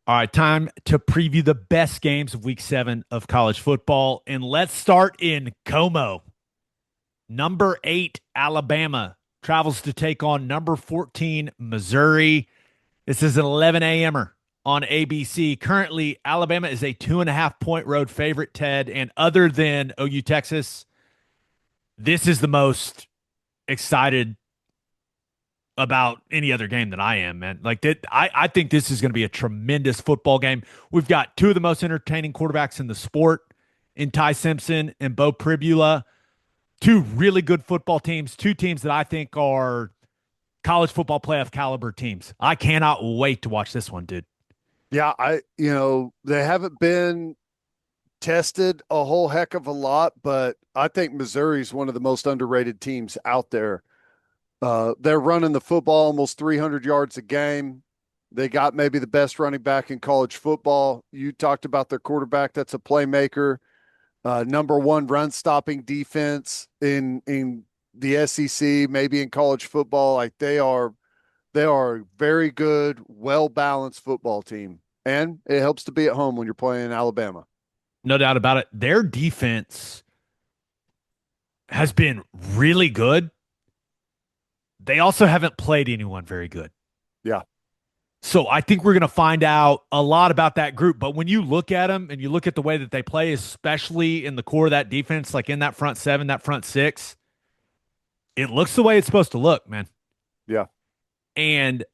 All right, time to preview the best games of week 7 of college football. And let's start in Como. Number 8, Alabama travels to take on number 14, Missouri. This is an 11 a.m.er on ABC. Currently, Alabama is a 2.5 point road favorite, Ted. And other than OU Texas, this is the most excited about any other game that I am, man. Like that, I think this is going to be a tremendous football game. We've got two of the most entertaining quarterbacks in the sport in Ty Simpson and Bo Pribula. Two really good football teams, two teams that I think are college football playoff caliber teams. I cannot wait to watch this one, dude. Yeah, they haven't been tested a whole heck of a lot, but I think Missouri's one of the most underrated teams out there. They're running the football almost 300 yards a game. They got maybe the best running back in college football. You talked about their quarterback that's a playmaker, number one run stopping defense in the SEC, maybe in college football. Like they are a very good, well balanced football team, and it helps to be at home when you're playing Alabama. No doubt about it. Their defense has been really good. They also haven't played anyone very good. Yeah, So I think we're going to find out a lot about that group. But when you look at them and you look at the way that they play, especially in the core of that defense, like in that front seven, that front six, it looks the way it's supposed to look, man. yeah. And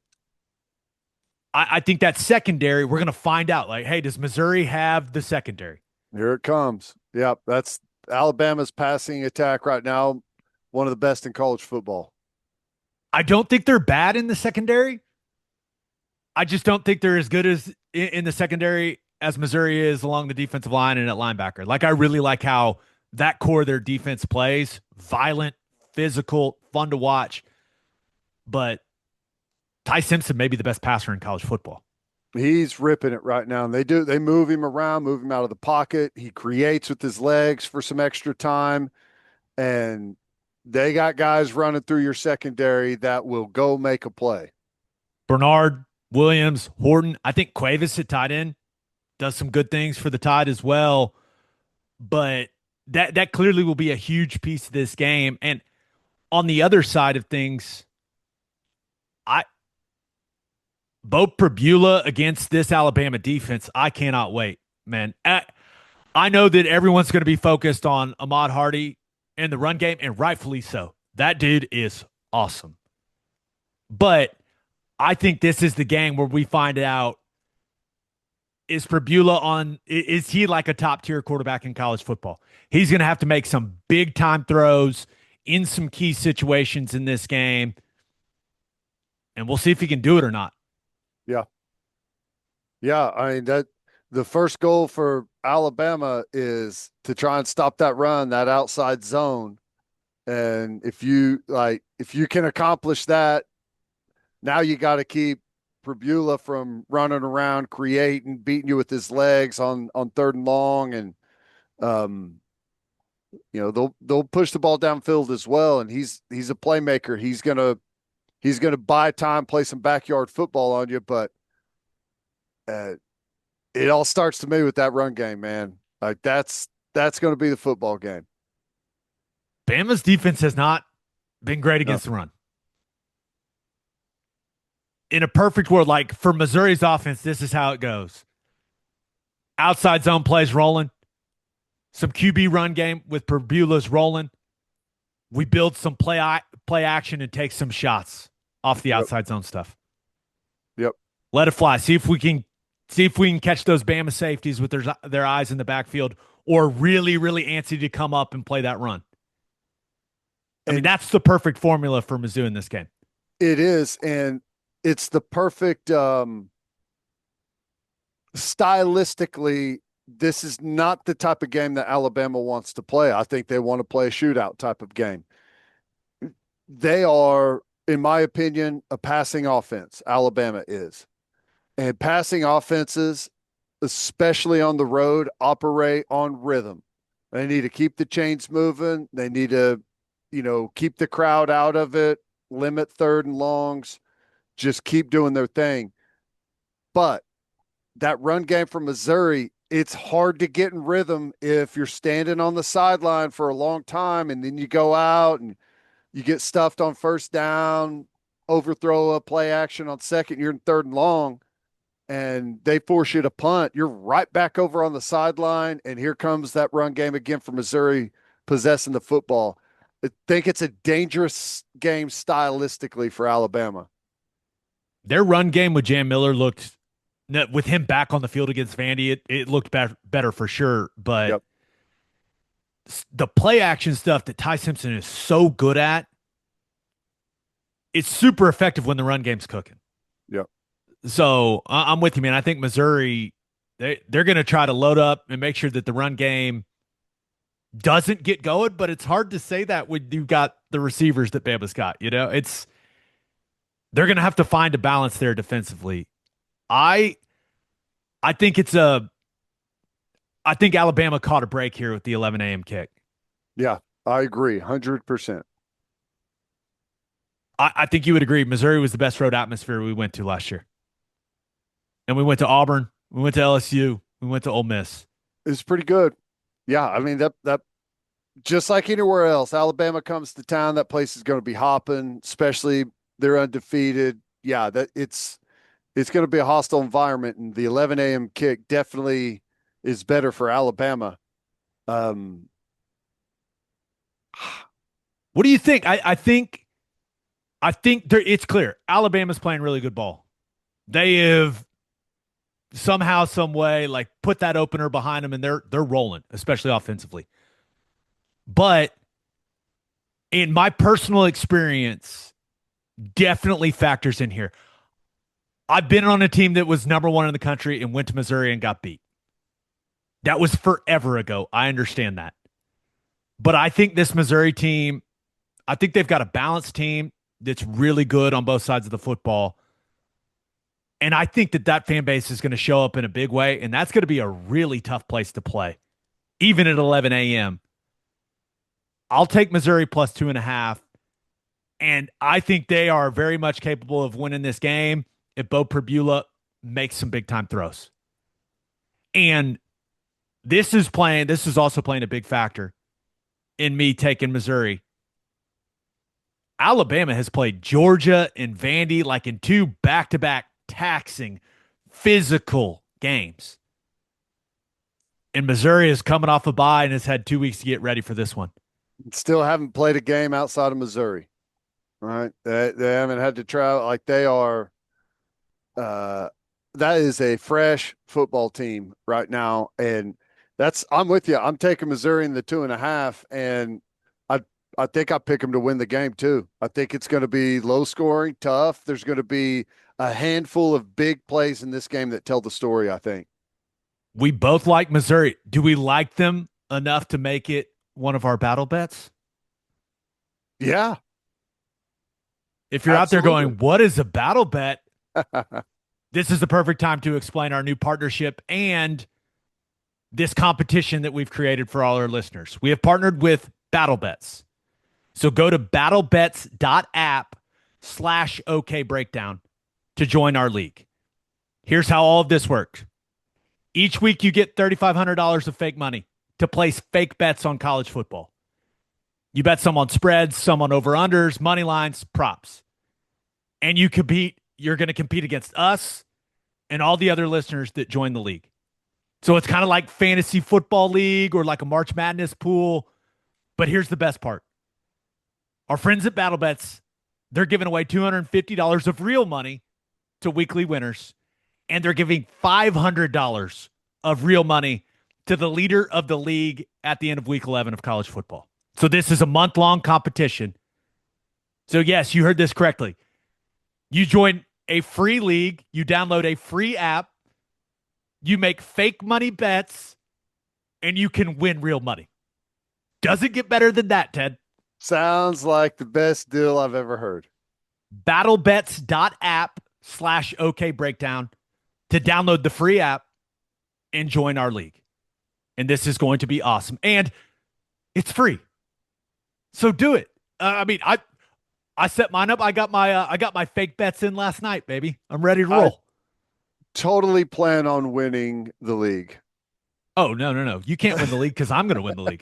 I think that secondary, we're going to find out. Like, hey, does Missouri have the secondary? Here it comes. Yeah, that's Alabama's passing attack right now, one of the best in college football. I don't think they're bad in the secondary. I just don't think they're as good as in the secondary as Missouri is along the defensive line and at linebacker. Like I really like how that core of their defense plays. Violent, physical, fun to watch. But Ty Simpson may be the best passer in college football. He's ripping it right now. And they move him around, move him out of the pocket. He creates with his legs for some extra time. And they got guys running through your secondary that will go make a play. Bernard, Williams, Horton. I think Cuevas at tight end does some good things for the Tide as well. But that clearly will be a huge piece of this game. And on the other side of things, I Bo Pribula against this Alabama defense, I cannot wait, man. I know that everyone's going to be focused on Ahmad Hardy and the run game, and rightfully so. That dude is awesome. But I think this is the game where we find out is he like a top tier quarterback in college football? He's going to have to make some big time throws in some key situations in this game, and we'll see if he can do it or not. Yeah. Yeah. I mean, that the first goal for Alabama is to try and stop that run, that outside zone. And if you can accomplish that, now you got to keep Pribula from running around, creating, beating you with his legs on third and long, and um, they'll push the ball downfield as well. And he's a playmaker. He's gonna buy time, play some backyard football on you, but uh, it all starts to me with that run game, man. Like that's going to be the football game. Bama's defense has not been great No. against the run. In a perfect world, like for Missouri's offense, this is how it goes. Outside zone plays rolling. Some QB run game with Perbula's rolling. We build some play action and take some shots off the Yep. outside zone stuff. Yep. Let it fly. See if we can catch those Bama safeties with their eyes in the backfield, or really antsy to come up and play that run. I mean, And that's the perfect formula for Mizzou in this game. it is, and it's the perfect stylistically. This is not the type of game that Alabama wants to play. I think they want to play a shootout type of game. They are, in my opinion, a passing offense. Alabama is. And passing offenses, especially on the road, operate on rhythm. They need to keep the chains moving. They need to, keep the crowd out of it, limit third and longs, just keep doing their thing. But that run game from Missouri, it's hard to get in rhythm if you're standing on the sideline for a long time and then you go out and you get stuffed on first down, overthrow a play action on second, you're in third and long, and they force you to punt. You're right back over on the sideline, and here comes that run game again for Missouri possessing the football. I think it's a dangerous game stylistically for Alabama. Their run game with Jam Miller looked, with him back on the field against Vandy, it looked better for sure. But Yep. the play action stuff that Ty Simpson is so good at, it's super effective when the run game's cooking. Yep. So I'm with you, man. I think Missouri, they're going to try to load up and make sure that the run game doesn't get going, but it's hard to say that when you've got the receivers that Bama's got. They're going to have to find a balance there defensively. I think I think Alabama caught a break here with the 11 a.m. kick. Yeah, I agree 100%. I think you would agree. Missouri was the best road atmosphere we went to last year. And we went to Auburn, we went to LSU, we went to Ole Miss. It's pretty good. Yeah, I mean that just like anywhere else, Alabama comes to town, that place is going to be hopping, especially they're undefeated. Yeah, that it's going to be a hostile environment, and the 11 a.m. kick definitely is better for Alabama. Um, What do you think? I think it's clear. Alabama's playing really good ball. They have somehow, some way, like put that opener behind them, and they're rolling, especially offensively. But in my personal experience, definitely factors in here. I've been on a team that was number one in the country and went to Missouri and got beat. That was forever ago. I understand that. But I think this Missouri team, I think they've got a balanced team that's really good on both sides of the football. And I think that fan base is going to show up in a big way, and that's going to be a really tough place to play, even at 11 a.m. I'll take Missouri plus 2.5, and I think they are very much capable of winning this game if Bo Perbula makes some big-time throws. And this is also playing a big factor in me taking Missouri. Alabama has played Georgia and Vandy like in two back-to-back taxing, physical games. And Missouri is coming off a bye and has had 2 weeks to get ready for this one. Still haven't played a game outside of Missouri. Right? They haven't had to travel like they are. That is a fresh football team right now, and I'm with you. I'm taking Missouri in the 2.5, and I think I pick them to win the game too. I think it's going to be low scoring, tough. There's going to be a handful of big plays in this game that tell the story, I think. We both like Missouri. Do we like them enough to make it one of our battle bets? Yeah. If you're Absolutely. out there going, what is a battle bet? This is the perfect time to explain our new partnership and this competition that we've created for all our listeners. We have partnered with Battle Bets. So go to battlebets.app/OKBreakdown to join our league. Here's how all of this works. Each week you get $3,500 of fake money to place fake bets on college football. You bet some on spreads, some on over-unders, money lines, props. And you're going to compete against us and all the other listeners that join the league. So it's kind of like fantasy football league or like a March Madness pool. But here's the best part. Our friends at BattleBets, they're giving away $250 of real money to weekly winners, and they're giving $500 of real money to the leader of the league at the end of week 11 of college football. So this is a month-long competition. So yes, you heard this correctly. You join a free league, you download a free app, you make fake money bets, and you can win real money. Doesn't get better than that, Ted. Sounds like the best deal I've ever heard. Battlebets.app/OKBreakdown to download the free app and join our league. And this is going to be awesome. And it's free. So do it. I set mine up. I got my fake bets in last night, baby. I'm ready to roll. totally plan on winning the league. Oh, no, no, no. You can't win the league because I'm going to win the league.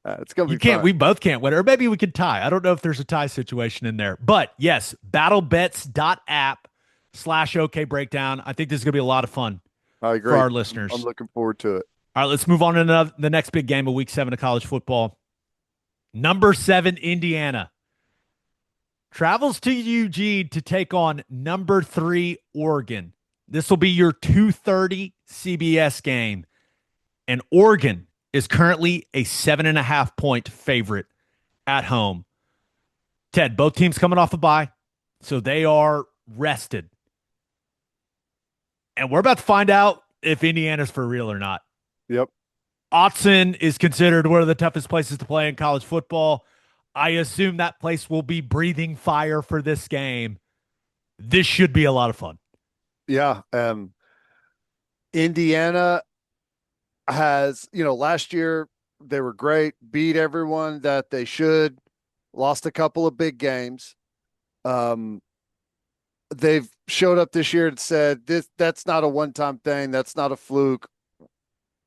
It's gonna You be can't. fun. We both can't win, or maybe we could tie. I don't know if there's a tie situation in there, but yes, battlebets.app/OK breakdown. I think this is going to be a lot of fun I for agree. our I'm listeners. looking forward to it. All right, let's move on to the next big game of week 7 of college football. Number 7, Indiana travels to Eugene to take on number 3, Oregon. This will be your 2:30 CBS game. And Oregon is currently a 7.5 point favorite at home. Ted, both teams coming off a bye, so they are rested. And we're about to find out if Indiana's for real or not. Yep. Autzen is considered one of the toughest places to play in college football. I assume that place will be breathing fire for this game. This should be a lot of fun. Yeah. Indiana has, last year they were great, beat everyone that they should, lost a couple of big games. Um, they've showed up this year and said that's not a one-time thing, that's not a fluke.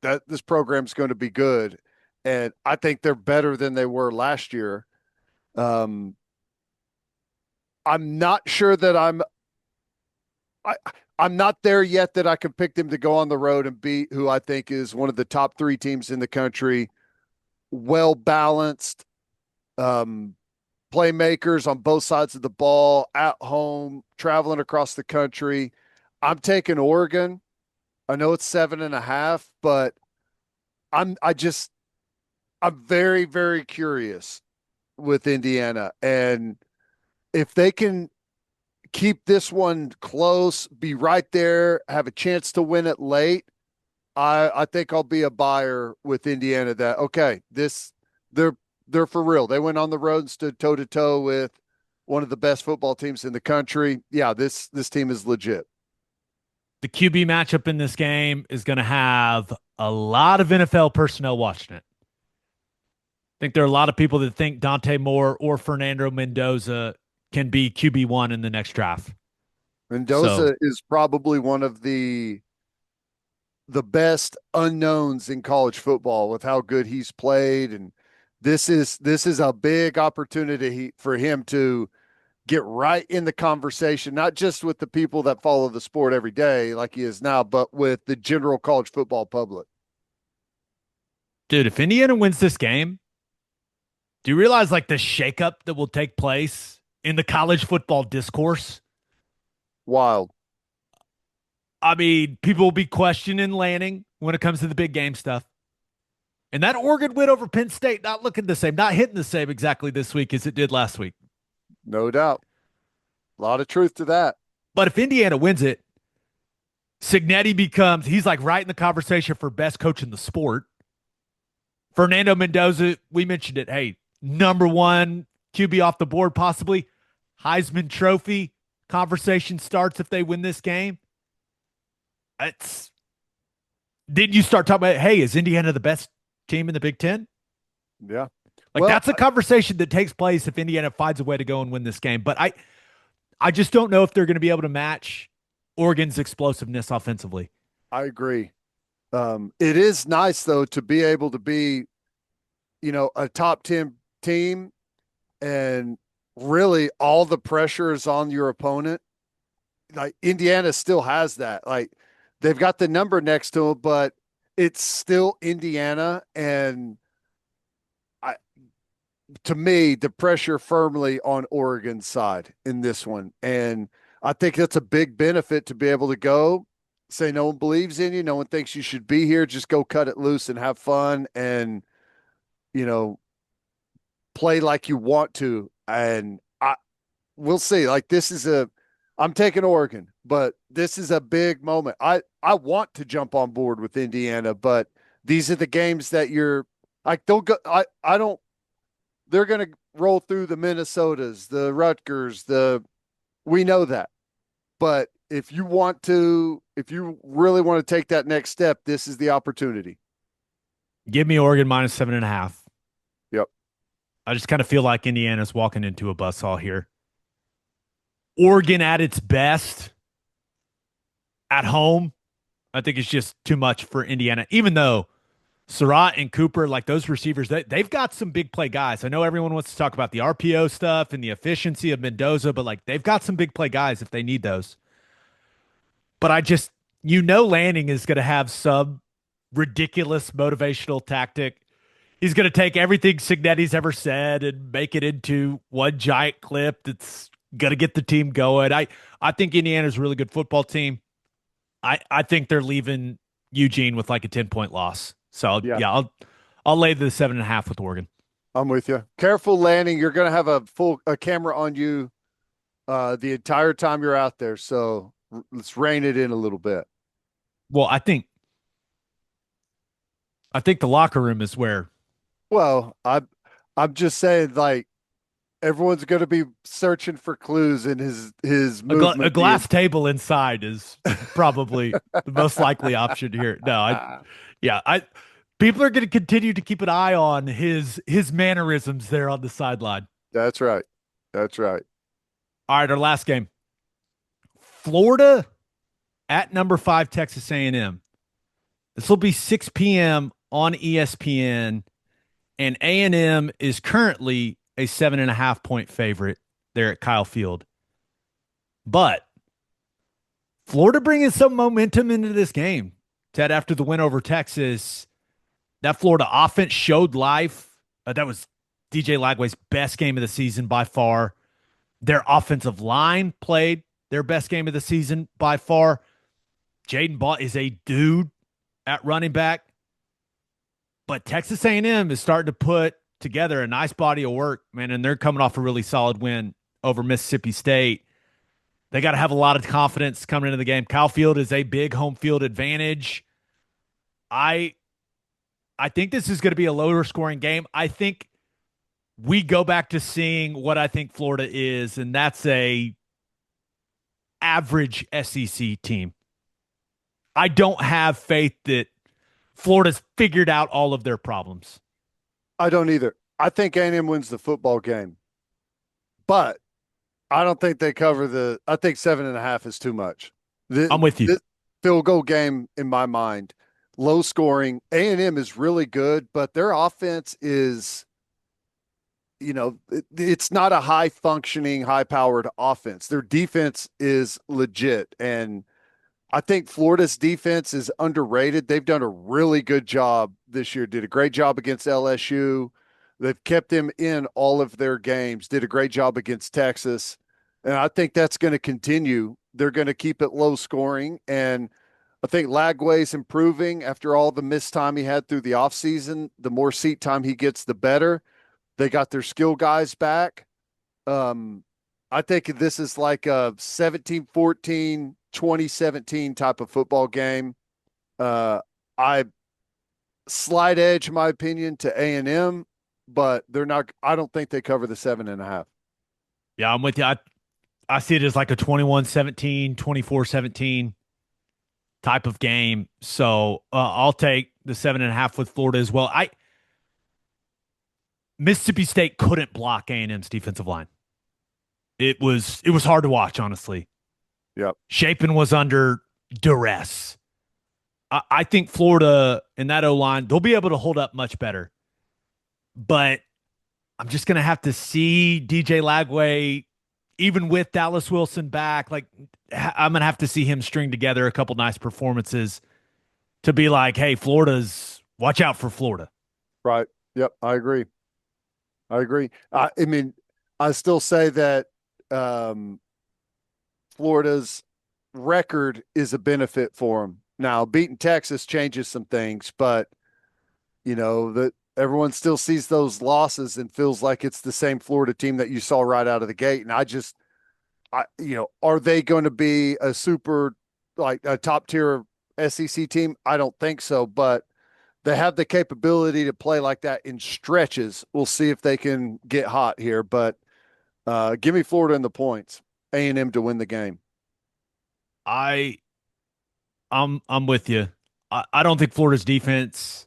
That this program's going to be good. And I think they're better than they were last year. Um, I'm not sure that I, I'm not there yet that I can pick them to go on the road and beat who I think is one of the top 3 teams in the country. Well balanced, um, playmakers on both sides of the ball, at home, traveling across the country. I'm taking Oregon. I know it's 7.5, but I'm I just I'm very, very curious with Indiana. And if they can keep this one close, be right there, have a chance to win it late, I think I'll be a buyer with Indiana that okay, they're they're for real. They went on the road and stood toe to toe with one of the best football teams in the country. Yeah, this team is legit. The QB matchup in this game is going to have a lot of NFL personnel watching it. I think there are a lot of people that think Dante Moore or Fernando Mendoza can be QB1 in the next draft. So, Mendoza is probably one of the best unknowns in college football with how good he's played, and this is a big opportunity for him to get right in the conversation, not just with the people that follow the sport every day like he is now, but with the general college football public. dude, if Indiana wins this game, do you realize like the shakeup that will take place in the college football discourse? Wild. I mean, people will be questioning Lanning when it comes to the big game stuff. And that Oregon win over Penn State not looking the same, not hitting the same exactly this week as it did last week. No doubt. A lot of truth to that. But if Indiana wins it, Signetti becomes, he's like right in the conversation for best coach in the sport. Fernando Mendoza, we mentioned it. Hey, number 1 QB off the board, possibly. Heisman Trophy conversation starts if they win this game. It's Didn't you start talking about, hey, is Indiana the best team in the Big Ten? Yeah. Like Well, that's a conversation that takes place if Indiana finds a way to go and win this game. But I just don't know if they're going to be able to match Oregon's explosiveness offensively. I agree. It is nice though to be able to be, a top 10 team and really all the pressure is on your opponent. Like Indiana still has that. Like they've got the number next to them, but it's still Indiana. And I, to me, the pressure firmly on Oregon's side in this one. And I think that's a big benefit to be able to go say, no one believes in you. No one thinks you should be here. Just go cut it loose and have fun and, you know, play like you want to. And we'll see. Like I'm taking Oregon, but this is a big moment. I want to jump on board with Indiana, but these are the games that you're like, don't go. I don't, they're going to roll through the Minnesotas, the Rutgers, we know that. But if you really want to take that next step, this is the opportunity. Give me Oregon -7.5. Yep. I just kind of feel like Indiana's walking into a buzzsaw here. Oregon at its best At home, I think it's just too much for Indiana, even though Surratt and Cooper, like those receivers, they've got some big play guys. I know everyone wants to talk about the RPO stuff and the efficiency of Mendoza, but like they've got some big play guys if they need those. But Lanning is going to have some ridiculous motivational tactic. He's going to take everything Signetti's ever said and make it into one giant clip that's going to get the team going. I think Indiana's a really good football team. I think they're leaving Eugene with like a 10-point loss. So Yeah, yeah, I'll lay the 7.5 with Oregon. I'm with you. Careful landing. You're going to have a camera on you the entire time you're out there. So let's rein it in a little bit. Well, I think the locker room is where Well, I'm just saying, like, everyone's going to be searching for clues in his a movement. glass table inside is probably the most likely option here. No, yeah, I people are going to continue to keep an eye on his mannerisms there on the sideline. That's right. That's right. All right, our last game. Florida at number 5 Texas A&M. This will be 6 p.m. on ESPN, and A&M is currently a 7.5-point favorite there at Kyle Field. But Florida bringing some momentum into this game. Ted, after the win over Texas, that Florida offense showed life. That was DJ Lagway's best game of the season by far. Their offensive line played their best game of the season by far. Jaden Ball is a dude at running back. But Texas A&M is starting to put together a nice body of work, man, and they're coming off a really solid win over Mississippi State. They got to have a lot of confidence coming into the game. Kyle Field is a big home field advantage. I think this is going to be a lower scoring game. I think we go back to seeing what I think Florida is, and that's a average SEC team. I don't have faith that Florida's figured out all of their problems. I don't either. I think A&M wins the football game, but I don't think they cover I think 7.5 is too much. I'm with you. This field goal game, in my mind, low scoring. A&M is really good, but their offense is, it's not a high functioning, high powered offense. Their defense is legit. And I think Florida's defense is underrated. They've done a really good job this year, did a great job against LSU. They've kept them in all of their games, did a great job against Texas. And I think that's going to continue. They're going to keep it low scoring. And I think Lagway's improving after all the missed time he had through the offseason. The more seat time he gets, the better. They got their skill guys back. I think this is like a 17-14, 2017 type of football game. I slight edge, in my opinion, to A&M, but they're not. I don't think they cover the 7.5. Yeah, I'm with you. I see it as like a 21-17, 24-17 type of game. So I'll take the 7.5 with Florida as well. Mississippi State couldn't block A&M's defensive line. It was hard to watch, honestly. Yep. Shapen was under duress. I think Florida and that O-line, they'll be able to hold up much better. But I'm just going to have to see DJ Lagway, even with Dallas Wilson back, like I'm going to have to see him string together a couple nice performances to be like, hey, watch out for Florida. Right. Yep. I agree. I mean, I still say that Florida's record is a benefit for them. Now, beating Texas changes some things, but that everyone still sees those losses and feels like it's the same Florida team that you saw right out of the gate. And are they going to be a super, like a top tier SEC team? I don't think so, but they have the capability to play like that in stretches. We'll see if they can get hot here, but give me Florida in the points, A&M to win the game. I'm with you. I don't think Florida's defense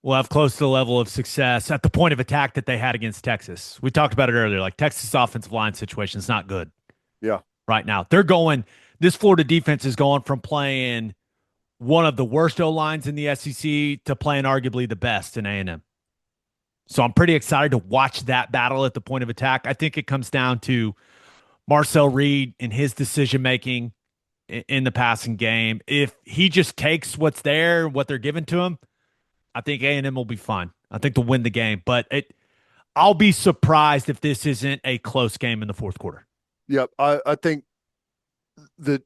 will have close to the level of success at the point of attack that they had against Texas. We talked about it earlier. Like Texas' offensive line situation is not good. Yeah. Right now. They're going This Florida defense is going from playing one of the worst O lines in the SEC to playing arguably the best in A&M. So I'm pretty excited to watch that battle at the point of attack. I think it comes down to Marcel Reed and his decision making in the passing game. If he just takes what's there, what they're giving to him, I think A&M will be fine. I think they'll win the game, but I'll be surprised if this isn't a close game in the fourth quarter. Yep. I think the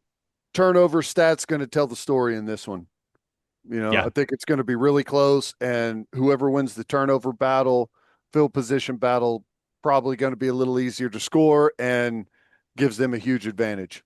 turnover stat's going to tell the story in this one. Yeah. I think it's going to be really close, and whoever wins the turnover battle, field position battle, probably going to be a little easier to score and gives them a huge advantage.